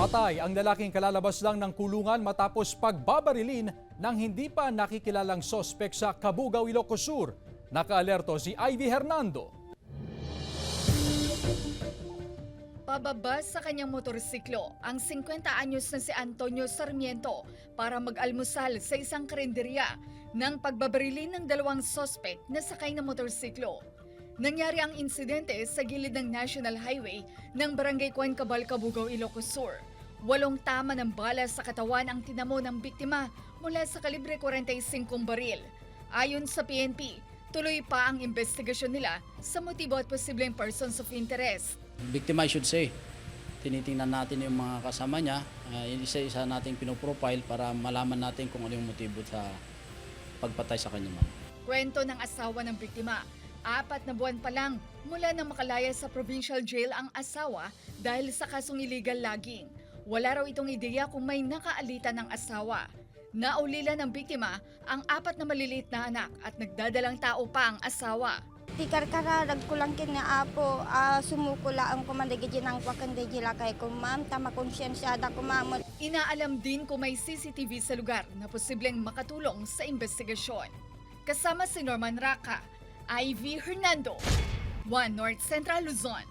Patay ang lalaking kalalabas lang ng kulungan matapos pagbabarilin ng hindi pa nakikilalang sospek sa Cabugao, Ilocos Sur. Nakaalerto si Ivy Hernando. Pababa sa kanyang motorsiklo ang 50 anyos na si Antonio Sarmiento para mag-almusal sa isang karinderya ng pagbabarilin ng dalawang sospek na sakay ng motorsiklo. Nangyari ang insidente sa gilid ng National Highway ng Barangay Cuancabal, Cabugao, Ilocos Sur. 8 tama ng bala sa katawan ang tinamo ng biktima mula sa kalibre 45 baril. Ayon sa PNP, tuloy pa ang investigasyon nila sa motibo at posibleng persons of interest. Biktima, I should say, tinitingnan natin yung mga kasama niya, isa-isa nating pinoprofile para malaman natin kung ano yung motibo sa pagpatay sa kanya. Kwento ng asawa ng biktima, 4 na buwan pa lang mula nang makalaya sa provincial jail ang asawa dahil sa kasong illegal logging. Wala raw itong ideya kung may nakaalitan ng asawa. Naulila ng biktima ang 4 na maliliit na anak at nagdadalang tao pa ang asawa. Ti karkararag ko lang kina apo, sumukula ang kumandigid ng wakandijila kay ko ma'am, tama konsyensiyada ko ma'am. Inaalam din kung may CCTV sa lugar na posibleng makatulong sa investigasyon. Kasama si Norman Raca, Ivy Hernando, 1 North Central Luzon.